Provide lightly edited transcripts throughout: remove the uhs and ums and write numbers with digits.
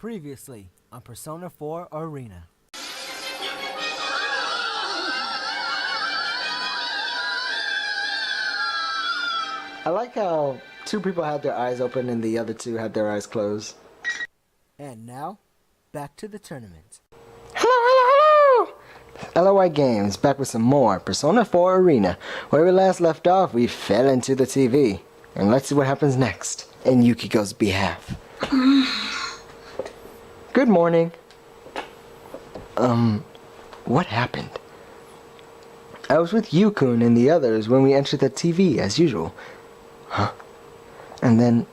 Previously on Persona 4 Arena. I like how two people had their eyes open and the other two had their eyes closed. And now, back to the tournament. Hello! LOI Games, back with some more Persona 4 Arena. Where we last left off, we fell into the TV. And let's see what happens next, in Yukiko's behalf. Good morning. What happened? I was with Yukun and the others when we entered the TV, as usual. Huh? And then...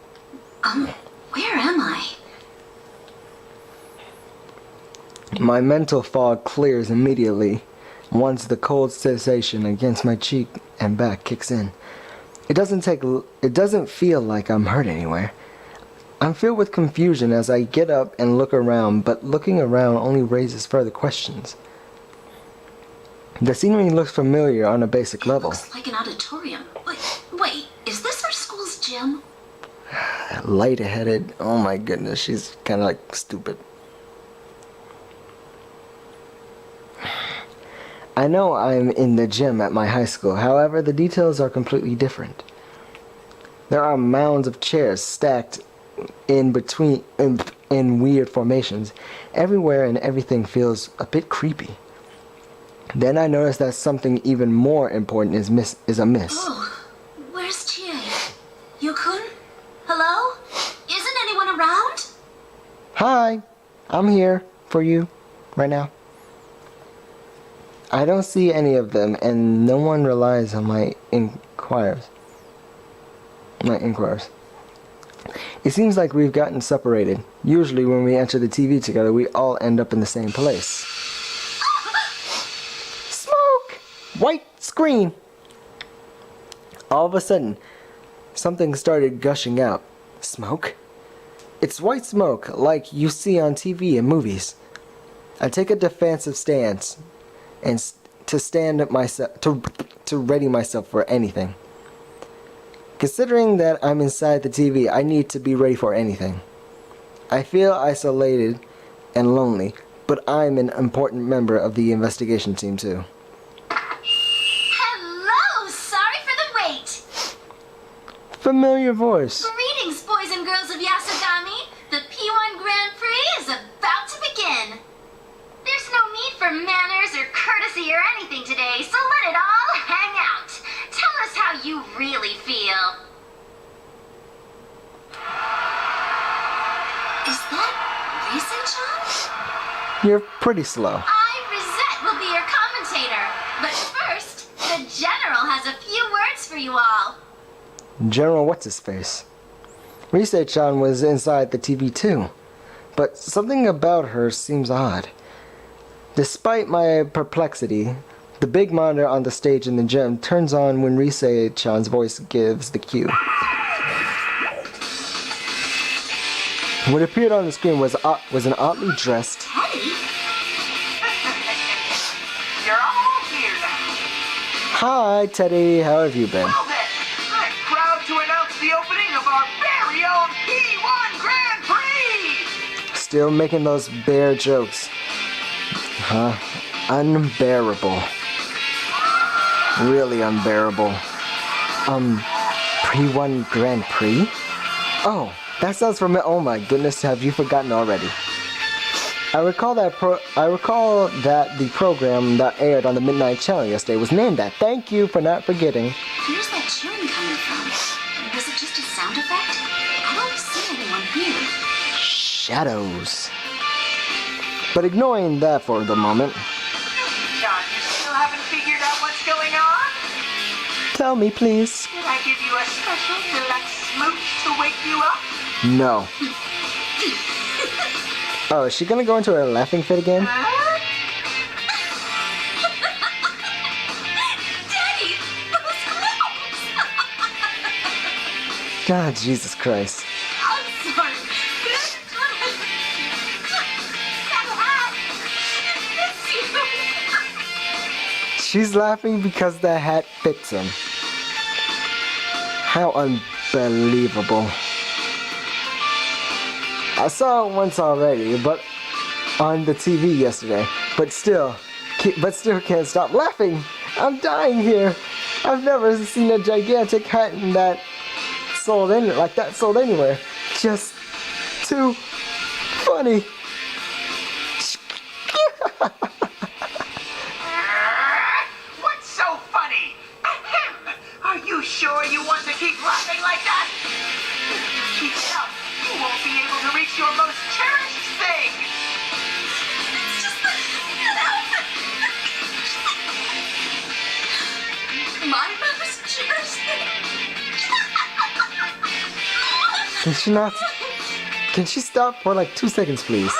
where am I? My mental fog clears immediately once the cold sensation against my cheek and back kicks in. It doesn't feel like I'm hurt anywhere. I'm filled with confusion as I get up and look around, but looking around only raises further questions. The scenery looks familiar on a basic level. Looks like an auditorium. Wait, is this our school's gym? Lightheaded. Oh my goodness, she's kind of like stupid. I know I'm in the gym at my high school, however, the details are completely different. There are mounds of chairs stacked in weird formations everywhere, and everything feels a bit creepy. Then I notice that something even more important is amiss. Oh, where's Chie? Yukun? Hello? Isn't anyone around? Hi, I'm here for you right now. I don't see any of them, and no one relies on my inquiries. It seems like we've gotten separated. Usually when we enter the TV together, we all end up in the same place. Smoke! White screen! All of a sudden, something started gushing out. Smoke? It's white smoke, like you see on TV and movies. I take a defensive stance, and to ready myself for anything. Considering that I'm inside the TV, I need to be ready for anything. I feel isolated and lonely, but I'm an important member of the investigation team too. Hello! Sorry for the wait! Familiar voice. Greetings, boys and girls of Yasogami! The P1 Grand Prix is about to begin! There's no need for manners or courtesy or anything today, so let it all hang out! Tell us how you really feel. Is that Rise-chan? You're pretty slow. I, Risette, will be your commentator. But first, the General has a few words for you all. General What's-His-Face. Rise-chan was inside the TV too, but something about her seems odd. Despite my perplexity, the big monitor on the stage in the gym turns on when Rise-chan's voice gives the cue. What appeared on the screen was an oddly dressed... Teddy? You're all here now. Hi, Teddy. How have you been? Well then, I'm proud to announce the opening of our very own P1 Grand Prix! Still making those bear jokes. Huh? Unbearable. Really unbearable. P1 Grand Prix? Oh, that sounds familiar. Oh my goodness, have you forgotten already? I recall that the program that aired on the Midnight Channel yesterday was named that. Thank you for not forgetting. Where's that cheering coming from? Was it just a sound effect? I don't see anyone here. Shadows. But ignoring that for the moment. John, you still haven't figured out what's going on? Tell me, please. Did I give you a special deluxe smooch to wake you up? No. Oh, is she gonna go into a laughing fit again? Daddy, those clothes! God, Jesus Christ. I'm sorry. That hat, it fits you. She's laughing because the hat fits him. How unbelievable. I saw it once already, but on the TV yesterday. But still can't stop laughing. I'm dying here. I've never seen a gigantic hat that sold anywhere. Just too funny. What's so funny? Ahem. Are you sure you want to keep laughing like that? If you keep it up, you won't be able to reach your most cherished thing. It's just that, my most cherished thing. Can she stop for like 2 seconds, please?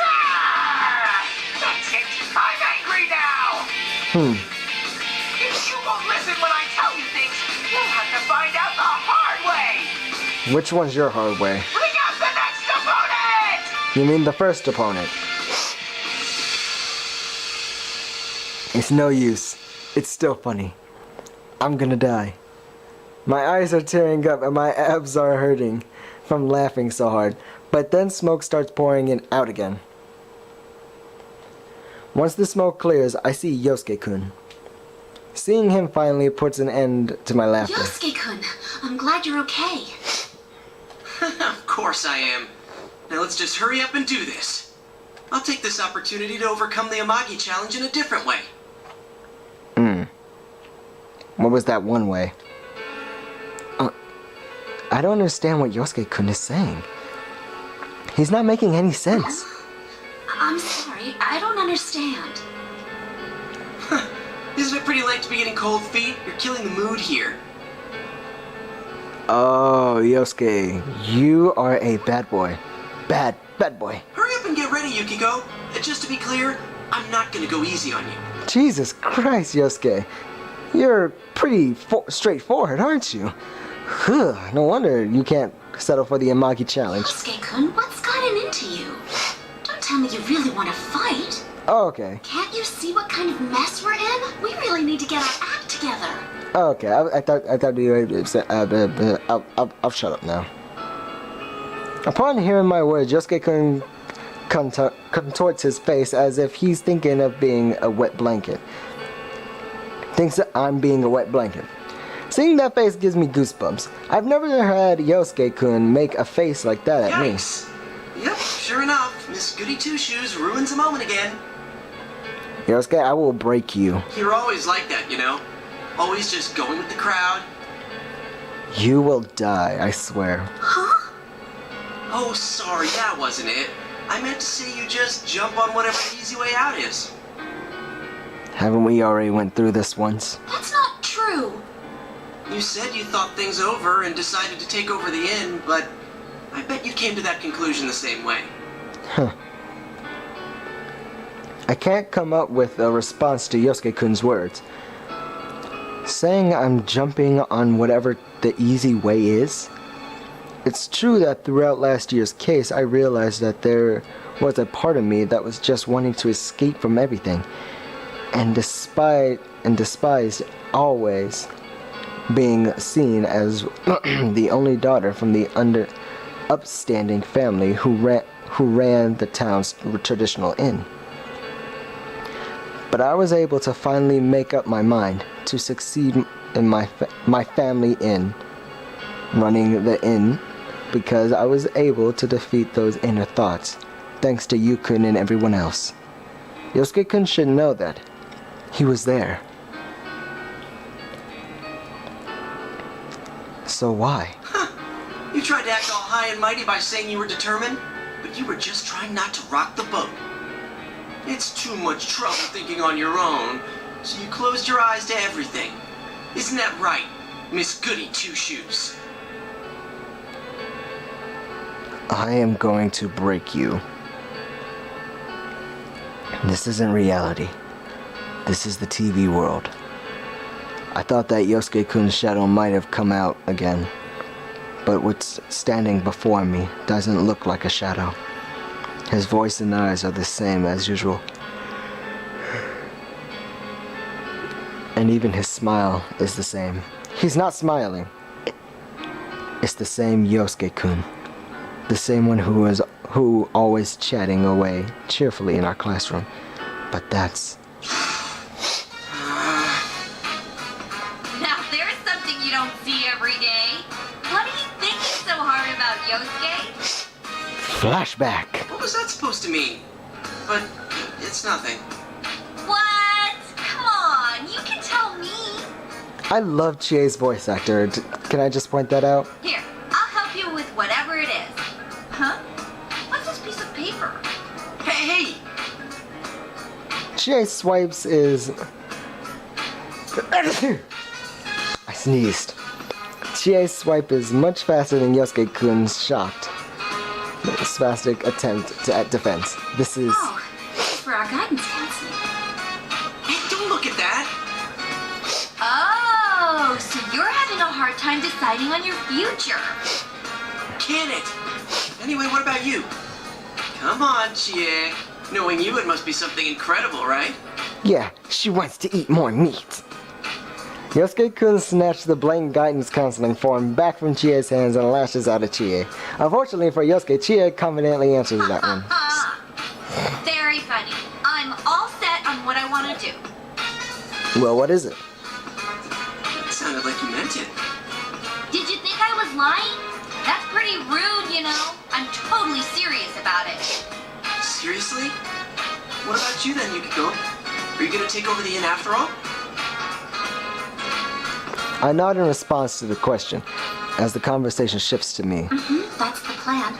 That's it. I'm angry now. If you won't listen when I tell you things, you'll have to find out the hard way. Which one's your hard way? Bring out the next opponent. You mean the first opponent? It's no use. It's still funny. I'm gonna die. My eyes are tearing up and my abs are hurting from laughing so hard. But then smoke starts pouring in out again. Once the smoke clears, I see Yosuke-kun. Seeing him finally puts an end to my laughter. Yosuke-kun, I'm glad you're okay. Of course I am. Now let's just hurry up and do this. I'll take this opportunity to overcome the Amagi challenge in a different way. What was that one way? I don't understand what Yosuke-kun is saying. He's not making any sense. I'm sorry, I don't understand. Isn't it pretty late to be getting cold feet? You're killing the mood here. Oh, Yosuke, you are a bad boy. Bad boy. Hurry up and get ready, Yukiko. Just to be clear, I'm not gonna go easy on you. Jesus Christ, Yosuke. You're pretty straightforward, aren't you? No wonder you can't settle for the Amagi challenge. Yosuke-kun, what's gotten into you? Don't tell me you really want to fight. Oh, okay. Can't you see what kind of mess we're in? We really need to get our act together. Oh, okay. I thought you were... I'll shut up now. Upon hearing my words, Yosuke-kun contorts his face as if he's thinking of being a wet blanket. Thinks that I'm being a wet blanket. Seeing that face gives me goosebumps. I've never had Yosuke-kun make a face like that at Yikes. Yep, sure enough, Miss Goody Two-Shoes ruins the moment again. me. Yosuke, I will break you. You're always like that, you know? Always just going with the crowd. You will die, I swear. Huh? Oh, sorry, that wasn't it. I meant to say you just jump on whatever the easy way out is. Haven't we already went through this once? That's not true. You said you thought things over and decided to take over the inn, but I bet you came to that conclusion the same way. Huh. I can't come up with a response to Yosuke-kun's words. Saying I'm jumping on whatever the easy way is? It's true that throughout last year's case, I realized that there was a part of me that was just wanting to escape from everything, and despised always being seen as the only daughter from the upstanding family who ran the town's traditional inn. But I was able to finally make up my mind to succeed in my family inn, running the inn, because I was able to defeat those inner thoughts, thanks to Yu-kun and everyone else. Yosuke-kun should know that. He was there. So why? You tried to act all high and mighty by saying you were determined, but you were just trying not to rock the boat. It's too much trouble thinking on your own, so you closed your eyes to everything. Isn't that right, Miss Goody Two-Shoes? I am going to break you. This isn't reality. This is the TV world. I thought that Yosuke-kun's shadow might have come out again, but what's standing before me doesn't look like a shadow. His voice and eyes are the same as usual. And even his smile is the same. He's not smiling. It's the same Yosuke-kun. The same one who who always chatting away cheerfully in our classroom. But that's... Now there's something you don't see every day. What are you thinking so hard about, Yosuke? Flashback! What was that supposed to mean? But it's nothing. What? Come on, you can tell me. I love Chie's voice actor. Can I just point that out? Here, I'll help you with whatever it is. Huh? What's this piece of paper? Hey! Chie swipes is... I sneezed. Chie's swipe is much faster than Yosuke-kun's shocked spastic attempt at defense. This is... Oh, thanks for our guidance, Hanson. Hey, don't look at that! Oh, so you're having a hard time deciding on your future. Can it? Anyway, what about you? Come on, Chie. Knowing you, it must be something incredible, right? Yeah, she wants to eat more meat. Yosuke-kun snatched the blank guidance counseling form back from Chie's hands and lashes out at Chie. Unfortunately for Yosuke, Chie confidently answers that one. Very funny. I'm all set on what I want to do. Well, what is it? It sounded like you meant it. Did you think I was lying? That's pretty rude, you know. I'm totally serious about it. Seriously? What about you then, Yukiko? Are you gonna take over the inn after all? I nod in response to the question, as the conversation shifts to me. That's the plan.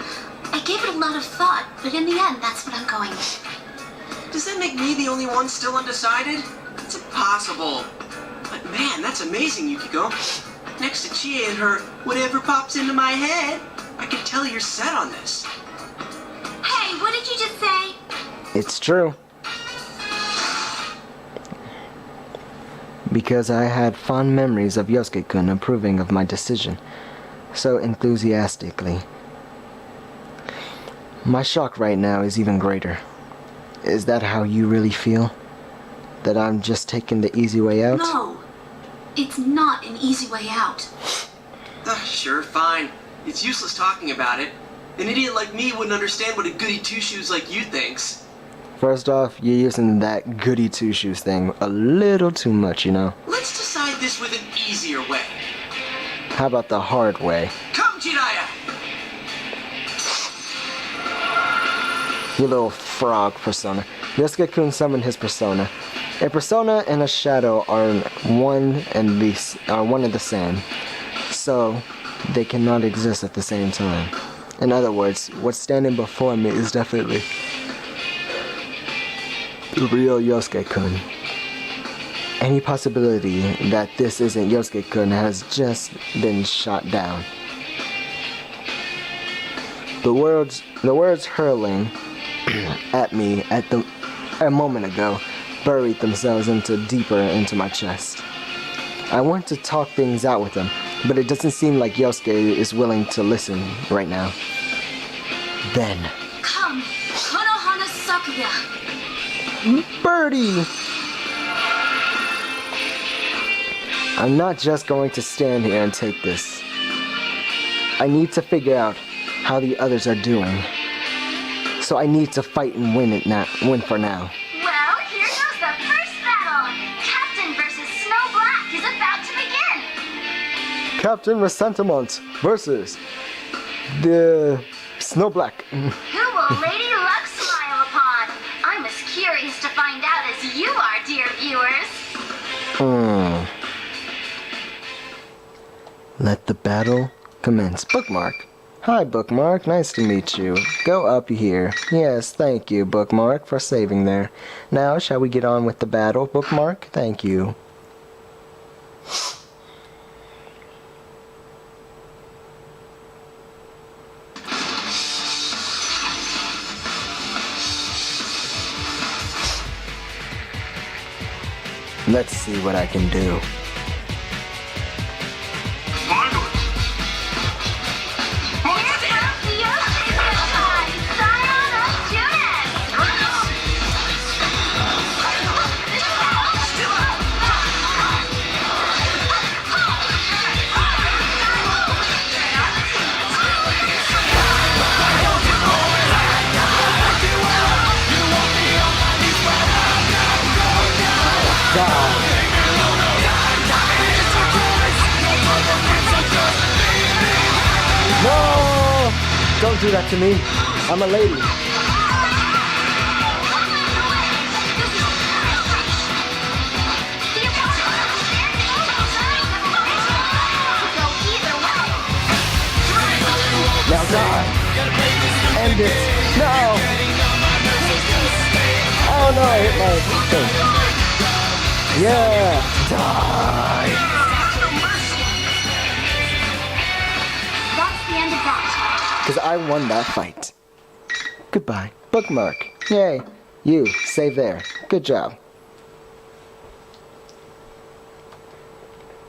I gave it a lot of thought, but in the end, that's what I'm going with. Does that make me the only one still undecided? It's impossible. But man, that's amazing, Yukiko. Next to Chie and her whatever pops into my head, I can tell you're set on this. Hey, what did you just say? It's true. Because I had fond memories of Yosuke-kun approving of my decision so enthusiastically. My shock right now is even greater. Is that how you really feel? That I'm just taking the easy way out? No, it's not an easy way out. Sure, fine. It's useless talking about it. An idiot like me wouldn't understand what a goody two-shoes like you thinks. First off, you're using that goody two-shoes thing a little too much, you know? Let's decide this with an easier way. How about the hard way? Come, Jiraiya! You little frog persona. Yosuke-kun summoned his persona. A persona and a shadow are one and the same, so they cannot exist at the same time. In other words, what's standing before me is definitely the real Yosuke-kun. Any possibility that this isn't Yosuke-kun has just been shot down. The words hurling at me a moment ago buried themselves deeper into my chest. I want to talk things out with him, but it doesn't seem like Yosuke is willing to listen right now. Then... Come, Konohana Sakuya. Birdie! I'm not just going to stand here and take this. I need to figure out how the others are doing. So I need to fight and win for now. Well, here goes the first battle. Captain versus Snow Black is about to begin. Captain Resentiment versus the Snow Black. Who will Lady Luck smile upon? I'm as curious to find out as you are, dear viewers. Let the battle commence. Bookmark. Hi, Bookmark. Nice to meet you. Go up here. Yes, thank you, Bookmark, for saving there. Now, shall we get on with the battle, Bookmark? Thank you. Let's see what I can do. do that to me. I'm a lady. Now die. End it. No. Oh no, I hit my thing. Yeah. Die. That's the end of that. Because I won that fight. Goodbye. Bookmark. Yay. You, save there. Good job.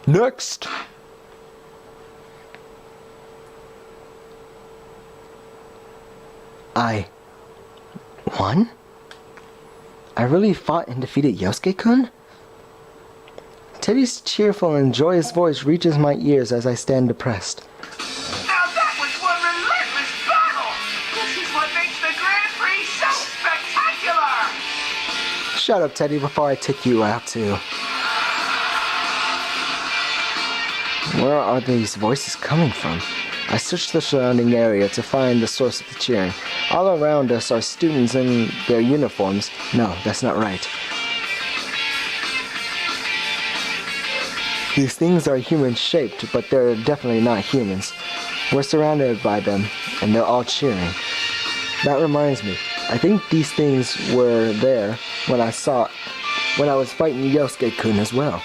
Next. I won? I really fought and defeated Yosuke-kun? Teddy's cheerful and joyous voice reaches my ears as I stand depressed. Now that was one relentless battle! This is what makes the Grand Prix so spectacular! Shut up, Teddy, before I take you out, too. Where are these voices coming from? I searched the surrounding area to find the source of the cheering. All around us are students in their uniforms. No, that's not right. These things are human-shaped, but they're definitely not humans. We're surrounded by them, and they're all cheering. That reminds me, I think these things were there when I was fighting Yosuke-kun as well.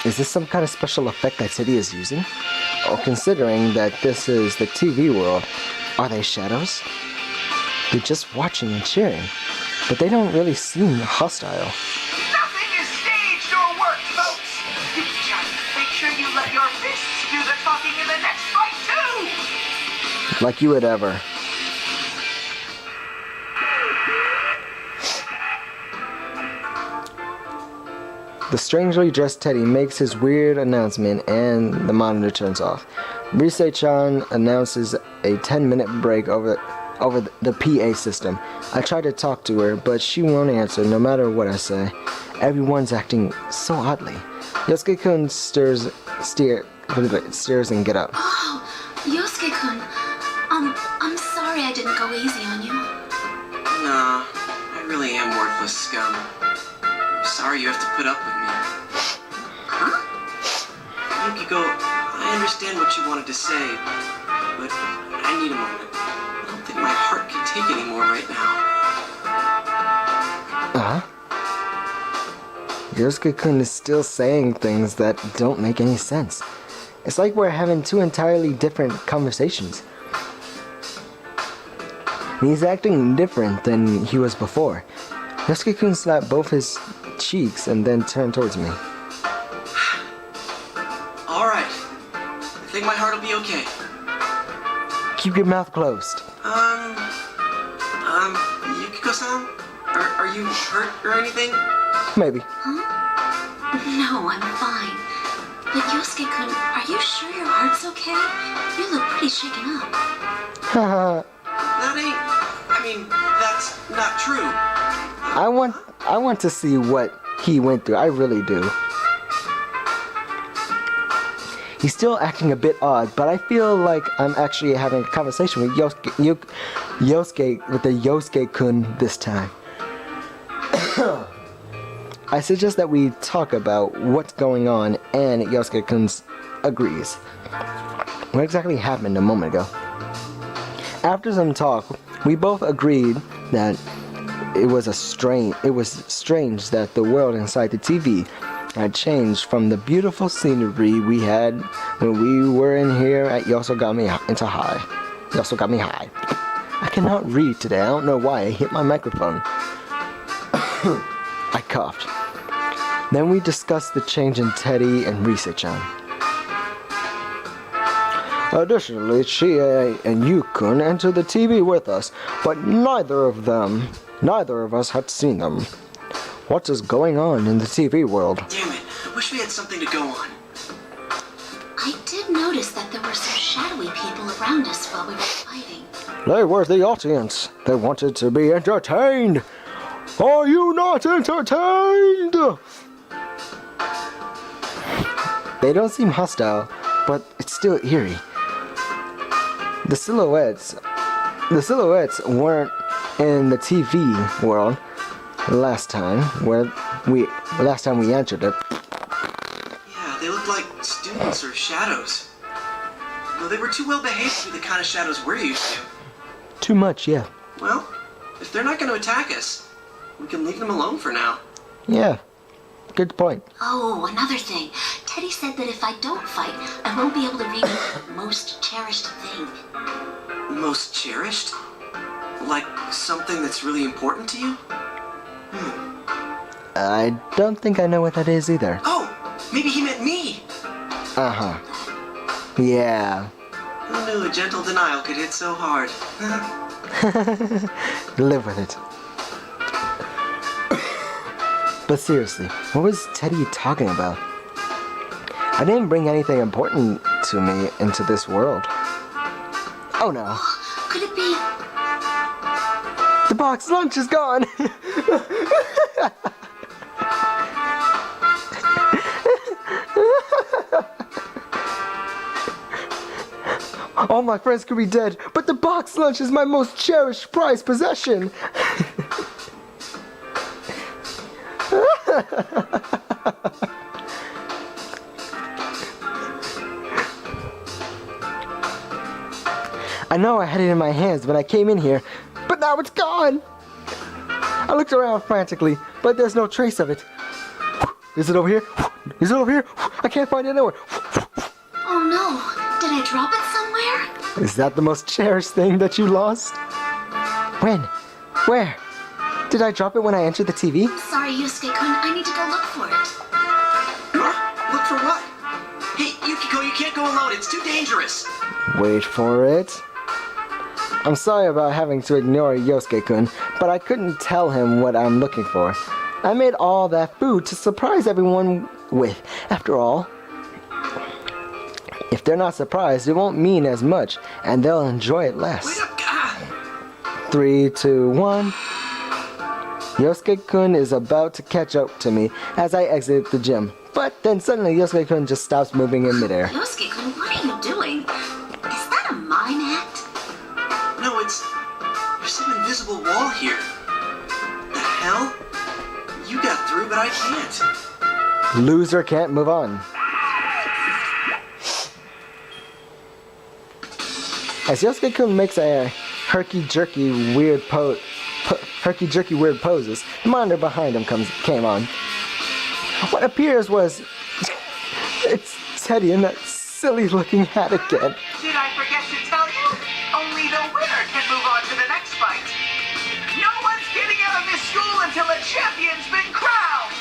Is this some kind of special effect that Teddy is using? Or considering that this is the TV world, are they shadows? They're just watching and cheering, but they don't really seem hostile. Nothing is staged or worked, folks! You just make sure you let your fists do the talking in the next fight, too! Like you would ever. The strangely dressed Teddy makes his weird announcement and the monitor turns off. Rise-chan announces a 10-minute break over the PA system. I try to talk to her, but she won't answer no matter what I say. Everyone's acting so oddly. Yosuke-kun stares and get up. Oh, Yosuke-kun. I'm sorry I didn't go easy on you. Nah, I really am worthless scum. I'm sorry you have to put up with me. Huh? Yukiko, I understand what you wanted to say, but I need a moment. I don't think my heart can take anymore right now. Yosuke-kun is still saying things that don't make any sense. It's like we're having two entirely different conversations. He's acting different than he was before. Yosuke-kun slapped both his cheeks and then turned towards me. Alright. I think my heart will be okay. Keep your mouth closed. Yukiko-san? Are you hurt or anything? Maybe. No, I'm fine. But Yosuke-kun, are you sure your heart's okay? You look pretty shaken up. Haha. That's not true. I want to see what he went through. I really do. He's still acting a bit odd, but I feel like I'm actually having a conversation with Yosuke-kun this time. I suggest that we talk about what's going on, and Yosuke-kun agrees. What exactly happened a moment ago? After some talk, we both agreed that it was strange that the world inside the TV had changed from the beautiful scenery we had when we were in here at Yosogami High. I cannot read today. I don't know why. I hit my microphone. I coughed. Then we discussed the change in Teddy and Rise-chan. Additionally, Chie and Yukun entered the TV with us, but neither of us had seen them. What is going on in the TV world? Damn it. Wish we had something to go on. I did notice that there were some shadowy people around us while we were fighting. They were the audience. They wanted to be entertained. Are you not entertained? They don't seem hostile, but it's still eerie. The silhouettes weren't in the TV world last time we entered it. Yeah, they looked like students or shadows. Though they were too well behaved to be the kind of shadows we're used to. Too much, yeah. Well, if they're not going to attack us, we can leave them alone for now. Yeah. Good point. Oh, another thing. Teddy said that if I don't fight, I won't be able to read the most cherished thing. Most cherished? Like something that's really important to you? I don't think I know what that is either. Oh, maybe he meant me. Uh-huh. Yeah. Who knew a gentle denial could hit so hard? Live with it. But seriously, what was Teddy talking about? I didn't bring anything important to me into this world. Oh no. Could it be? The box lunch is gone! All my friends could be dead, but the box lunch is my most cherished, prized possession! I know I had it in my hands when I came in here, but now it's gone! I looked around frantically, but there's no trace of it. Is it over here? Is it over here? I can't find it anywhere. Oh no, did I drop it somewhere? Is that the most cherished thing that you lost? When? Where? Did I drop it when I entered the TV? I'm sorry, Yusuke-kun, I need to go look for it. Huh? Look for what? Hey, Yukiko, you can't go alone. It's too dangerous. Wait for it. I'm sorry about having to ignore Yosuke-kun, but I couldn't tell him what I'm looking for. I made all that food to surprise everyone with. After all, if they're not surprised, it won't mean as much, and they'll enjoy it less. Wait up, 3, 2, 1. Yosuke-kun is about to catch up to me as I exit the gym. But then suddenly Yosuke-kun just stops moving in midair. Yosuke-kun, what are you doing? Is that a mime act? No, there's some invisible wall here. The hell? You got through, but I can't. Loser can't move on. As Yosuke-kun makes a herky-jerky weird poses, the monitor behind him came on. What appears was it's Teddy in that silly-looking hat again. Did I forget to tell you? Only the winner can move on to the next fight. No one's getting out of this school until a champion's been crowned.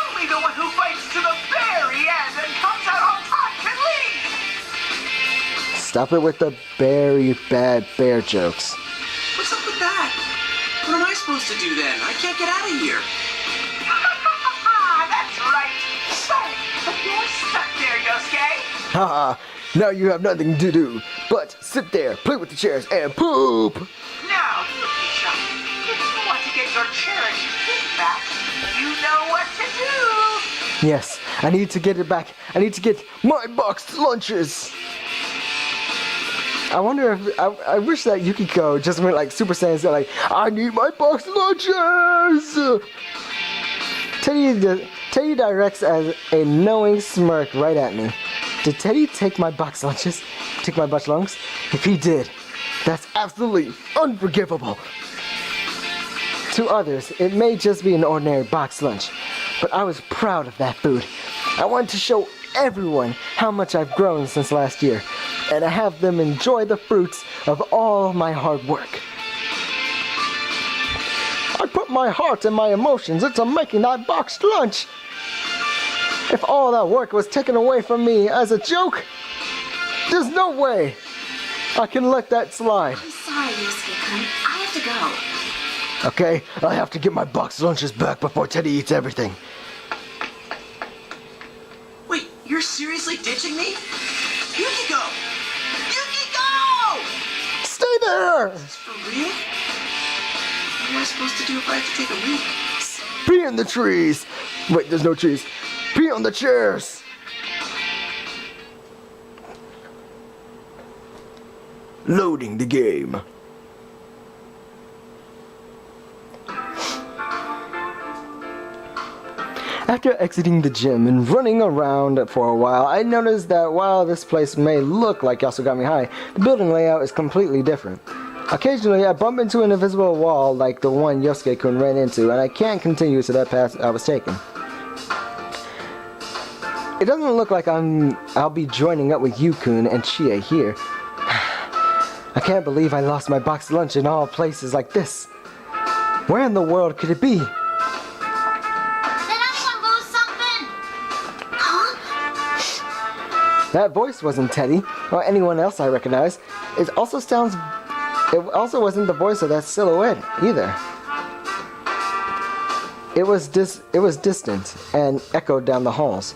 Only the one who fights to the very end and comes out on top can leave. Stop it with the very bad bear jokes. What's up with that? What am I supposed to do then? I can't get out of here. That's right. So, you're stuck there, Yosuke. Haha, now you have nothing to do but sit there, play with the chairs, and poop! Now, Yukisha, if you want to get your cherished thing back, you know what to do. Yes, I need to get it back. I need to get my boxed lunches! I wonder if, I wish that Yukiko just went like Super Saiyan, said like, I need my boxed lunches! Teddy directs as a knowing smirk right at me. Did Teddy take my box lunches? Take my box lungs? If he did, that's absolutely unforgivable. To others, it may just be an ordinary box lunch, but I was proud of that food. I wanted to show everyone how much I've grown since last year, and I have them enjoy the fruits of all my hard work. I put my heart and my emotions into making that boxed lunch. If all that work was taken away from me as a joke, there's no way I can let that slide. I'm sorry, Yusuke-kun. I have to go. Okay, I have to get my boxed lunches back before Teddy eats everything. Wait, you're seriously ditching me? Yukiko! Yukiko! Stay there! Is this for real? What am I supposed to do if I have to take a leak? Pee in the trees! Wait, there's no trees. Pee on the chairs! Loading the game. After exiting the gym and running around for a while, I noticed that while this place may look like Yasogami High, the building layout is completely different. Occasionally, I bump into an invisible wall like the one Yosuke-kun ran into, and I can't continue to that path I was taking. It doesn't look like I'll be joining up with Yu-kun and Chie here. I can't believe I lost my boxed lunch in all places like this. Where in the world could it be? That voice wasn't Teddy, or anyone else I recognize. It also wasn't the voice of that silhouette, either. It was distant, and echoed down the halls.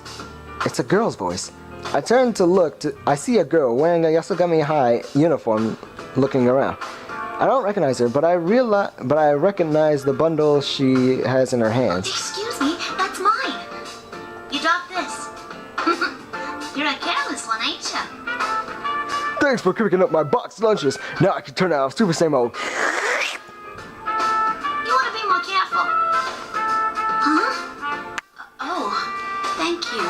It's a girl's voice. I turn to look, I see a girl wearing a Yasogami High uniform, looking around. I don't recognize her, but I recognize the bundle she has in her hands. Excuse me, that's mine. You dropped this. You're a careless one, ain't ya? Thanks for picking up my boxed lunches. Now I can turn out Super Saiyan mode. You want to be more careful. Huh? Oh, thank you.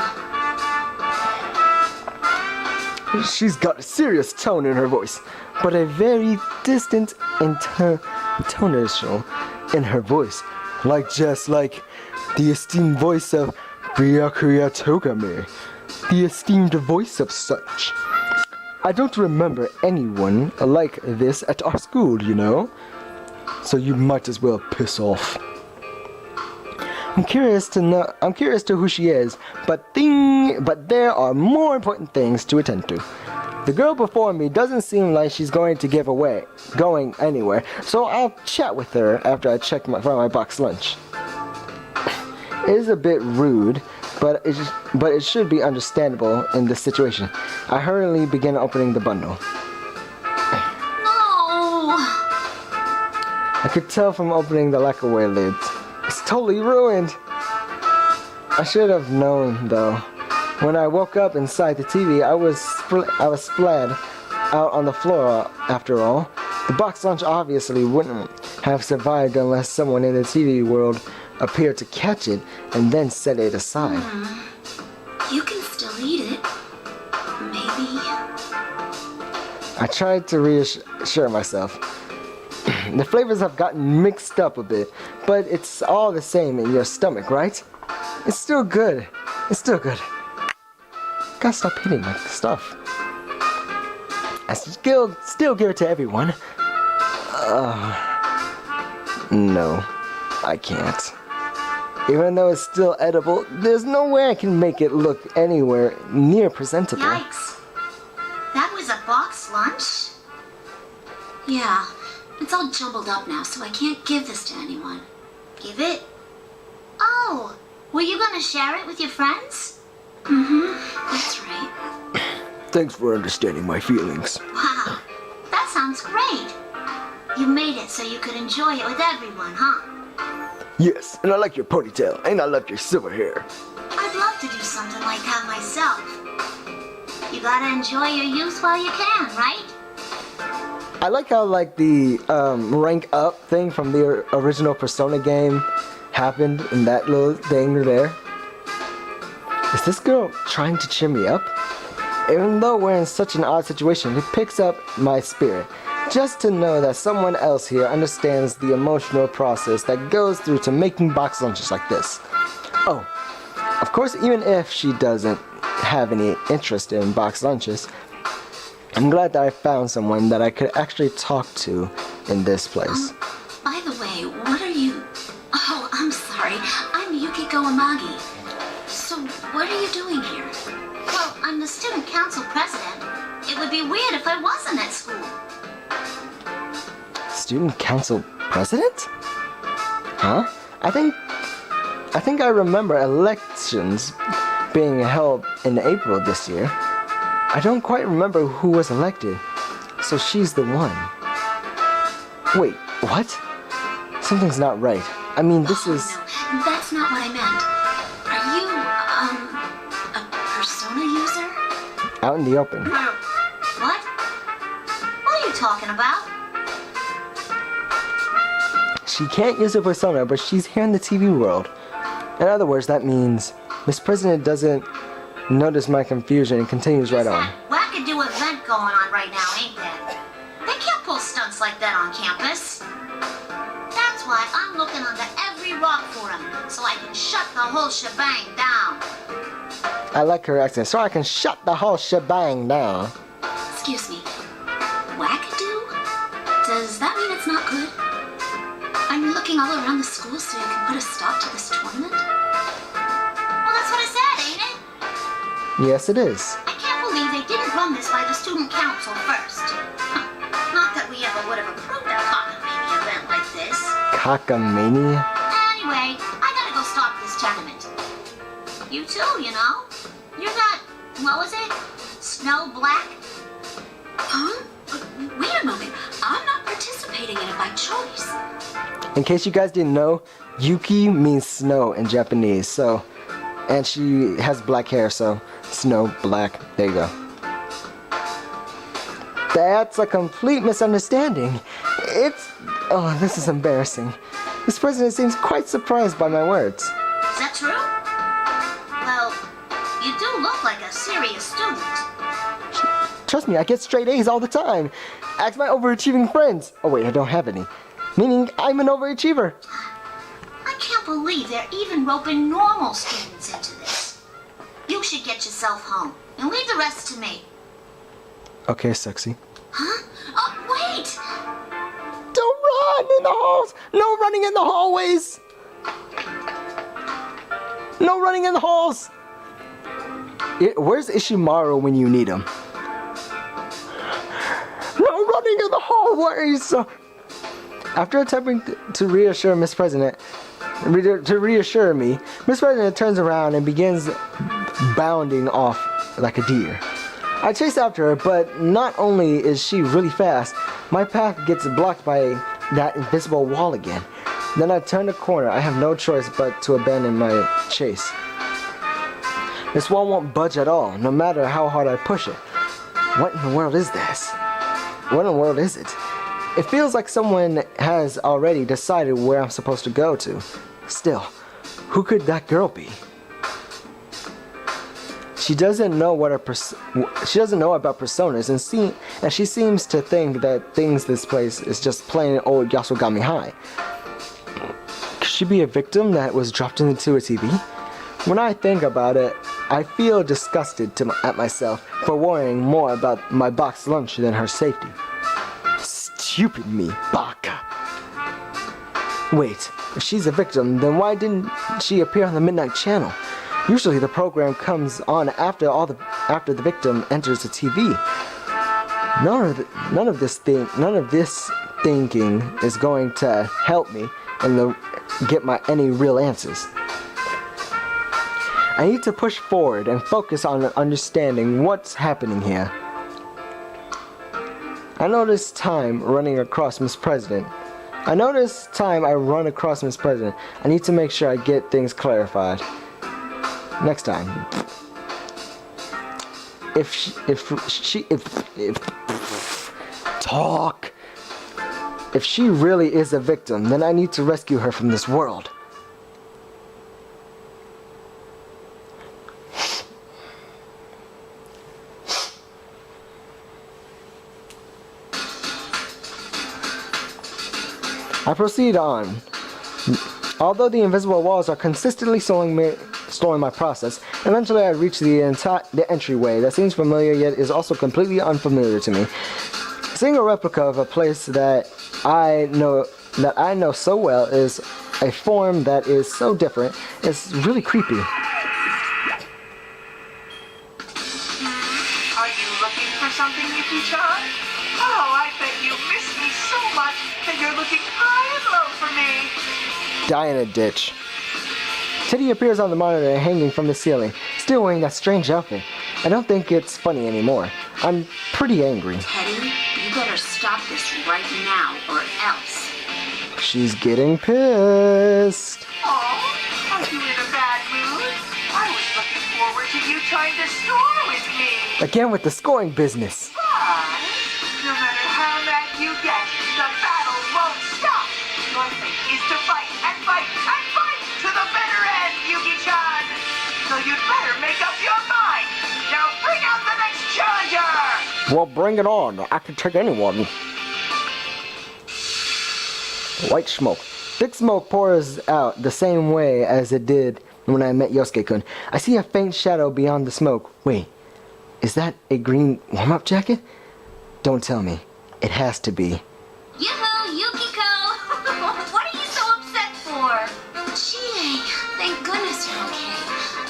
She's got a serious tone in her voice, but a very distant intonation in her voice, just like the esteemed voice of Byakuya Togame, the esteemed voice of such. I don't remember anyone like this at our school, you know, so you might as well piss off. I'm curious to who she is, but there are more important things to attend to. The girl before me doesn't seem like she's going anywhere, so I'll chat with her after I check for my box lunch. It is a bit rude, but it should be understandable in this situation. I hurriedly begin opening the bundle. No! I could tell from opening the lacquerware lids. It's totally ruined. I should have known, though. When I woke up inside the TV, I was splattered out on the floor. After all, the box lunch obviously wouldn't have survived unless someone in the TV world appeared to catch it and then set it aside. You can still eat it. Maybe. I tried to reassure myself. The flavors have gotten mixed up a bit, but it's all the same in your stomach, right? It's still good. It's still good. Gotta stop hitting my stuff. I still give it to everyone. No, I can't. Even though it's still edible, there's no way I can make it look anywhere near presentable. Yikes. That was a box lunch? Yeah, it's all jumbled up now, so I can't give this to anyone. Give it? Oh, were you gonna share it with your friends? That's right. Thanks for understanding my feelings. Wow, that sounds great. You made it so you could enjoy it with everyone, huh? Yes, and I like your ponytail, and I love your silver hair. I'd love to do something like that myself. You gotta enjoy your youth while you can, right? I like how the rank up thing from the original Persona game happened in that little thing there. Is this girl trying to cheer me up? Even though we're in such an odd situation, it picks up my spirit. Just to know that someone else here understands the emotional process that goes through to making box lunches like this. Oh, of course, even if she doesn't have any interest in box lunches, I'm glad that I found someone that I could actually talk to in this place. By the way, what are you... Oh, I'm sorry. I'm Yukiko Amagi. So, what are you doing here? Well, I'm the student council president. It would be weird if I wasn't at school. Student council president? Huh? I think I remember elections being held in April this year. I don't quite remember who was elected, so she's the one. Wait, what? Something's not right. I mean, this is... No, that's not what I meant. Are you, a Persona user? out in the open. What? What are you talking about. She can't use her persona, but she's here in the TV world. In other words, that means Miss President doesn't notice my confusion and continues right on. That wackadoo event going on right now, ain't there? They can't pull stunts like that on campus. That's why I'm looking under every rock for him, so I can shut the whole shebang down. I like her accent, so I can shut the whole shebang down. Excuse me. Wackadoo? Does that mean it's not good? I'm looking all around the school so you can put a stop to this tournament? Well, that's what I said, ain't it? Yes, it is. I can't believe they didn't run this by the student council first. Not that we ever would have approved a cockamamie event like this. Cockamania? Anyway, I gotta go stop this tournament. You too, you know? You're that, what was it? Snow Black? Huh? Wait a moment. I'm not participating in it by choice. In case you guys didn't know, Yuki means snow in Japanese, so... And she has black hair, so snow, black, there you go. That's a complete misunderstanding. Oh, this is embarrassing. This president seems quite surprised by my words. Is that true? Well, you do look like a serious student. Trust me, I get straight A's all the time. Ask my overachieving friends. Oh wait, I don't have any. Meaning, I'm an overachiever. I can't believe they're even roping normal students into this. You should get yourself home and leave the rest to me. Okay, sexy. Huh? Oh, wait! Don't run in the halls! No running in the hallways! No running in the halls! Where's Ishimaru when you need him? No running in the hallways! After attempting to reassure Miss President, to reassure me, Miss President turns around and begins bounding off like a deer. I chase after her, but not only is she really fast, my path gets blocked by that invisible wall again. Then I turn the corner. I have no choice but to abandon my chase. This wall won't budge at all, no matter how hard I push it. What in the world is this? What in the world is it? It feels like someone has already decided where I'm supposed to go to. Still, who could that girl be? She doesn't know she doesn't know about personas, and she seems to think that this place is just plain old Yasogami High. Could she be a victim that was dropped into a TV? When I think about it, I feel disgusted at myself for worrying more about my boxed lunch than her safety. Stupid me, baka. Wait, if she's a victim, then why didn't she appear on the Midnight Channel? Usually the program comes on after the victim enters the TV. None of this thinking is going to help me and get any real answers. I need to push forward and focus on understanding what's happening here. I notice time running across Miss President. I run across Miss President. I need to make sure I get things clarified. Next time. If she really is a victim, then I need to rescue her from this world. I proceed on. Although the invisible walls are consistently slowing my process, eventually I reach the entryway that seems familiar yet is also completely unfamiliar to me. Seeing a replica of a place that I know so well is a form that is so different, it's really creepy. Are you looking for something, Yuki-chan? Oh, I bet you miss me so much that you're looking high and low for me. Die in a ditch. Teddy appears on the monitor hanging from the ceiling, still wearing that strange outfit. I don't think it's funny anymore. I'm pretty angry. Teddy, you better stop this right now or else. She's getting pissed. Oh, are you in a bad mood? I was looking forward to you trying to score with me. Again with the scoring business. But no matter how mad Well, bring it on. I can take anyone. White smoke. Thick smoke pours out the same way as it did when I met Yosuke-kun. I see a faint shadow beyond the smoke. Wait, is that a green warm-up jacket? Don't tell me. It has to be. Yoo-hoo, Yukiko! What are you so upset for? Chie, thank goodness you're okay.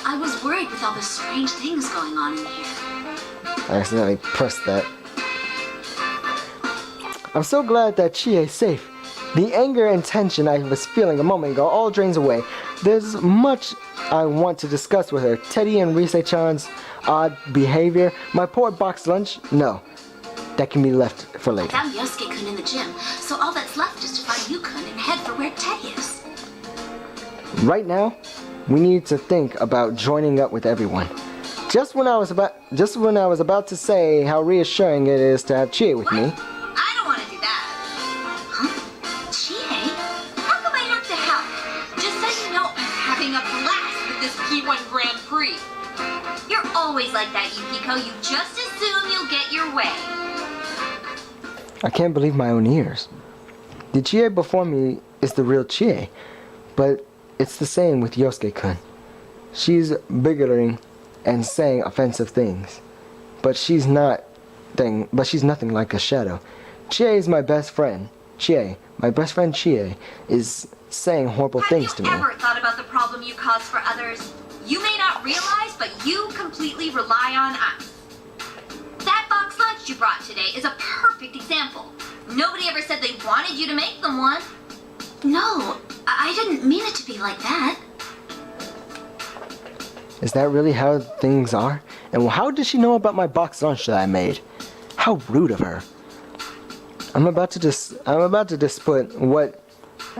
I was worried with all the strange things going on in here. I accidentally pressed that. I'm so glad that Chie is safe. The anger and tension I was feeling a moment ago all drains away. There's much I want to discuss with her. Teddy and Rise-chan's odd behavior. My poor box lunch. No. That can be left for I later. found Yosuke-kun in the gym, so all that's left is to find Yu-kun and head for where Teddy is. Right now, we need to think about joining up with everyone. Just when I was about to say how reassuring it is to have Chie with me. I don't want to do that. Huh? Chie? How come I have to help? Just so you know, I'm having a blast with this P1 Grand Prix. You're always like that, Yukiko. You just assume you'll get your way. I can't believe my own ears. The Chie before me is the real Chie, but it's the same with Yosuke-kun. She's bigoting and saying offensive things, but she's nothing like a shadow. Chie is my best friend. My best friend Chie is saying horrible things to me. Have you ever thought about the problem you cause for others? You may not realize, but you completely rely on us. That box lunch you brought today is a perfect example. Nobody ever said they wanted you to make them one. No, I didn't mean it to be like that. Is that really how things are? And how did she know about my box lunch that I made? How rude of her. I'm about to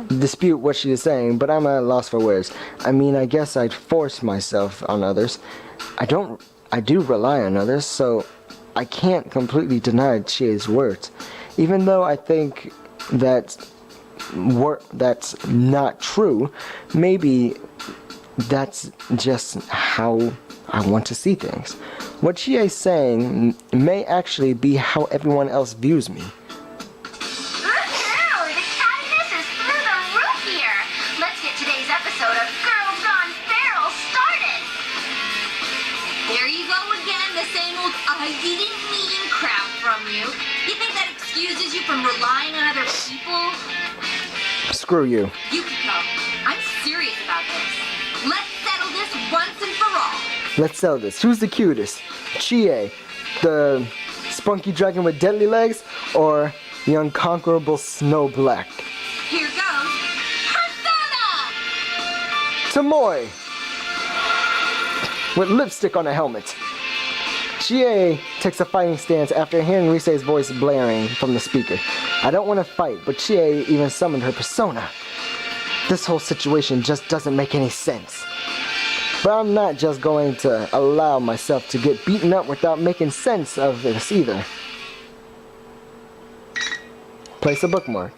dispute what she is saying, but I'm at a loss for words. I mean, I guess I'd force myself on others. I do rely on others, so I can't completely deny Chie's words. Even though I think that's not true, maybe that's just how I want to see things. What Chie is saying may actually be how everyone else views me. Woohoo! The cattiness is through the roof here. Let's get today's episode of Girls Gone Feral started. There you go again, the same old I didn't mean crap from you. You think that excuses you from relying on other people? Screw you. Yukiko, I'm serious about this. Let's settle this once and for all. Let's settle this. Who's the cutest? Chie, the spunky dragon with deadly legs, or the unconquerable Snow Black? Here goes. Persona! Tomoe, with lipstick on a helmet. Chie takes a fighting stance after hearing Rise's voice blaring from the speaker. I don't want to fight, but Chie even summoned her persona. This whole situation just doesn't make any sense. But I'm not just going to allow myself to get beaten up without making sense of this either. Place a bookmark.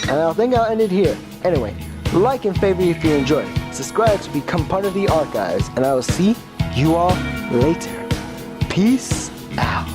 And I think I'll end it here. Anyway, like and favorite if you enjoyed it. Subscribe to become part of the archives, and I will see you all later. Peace out.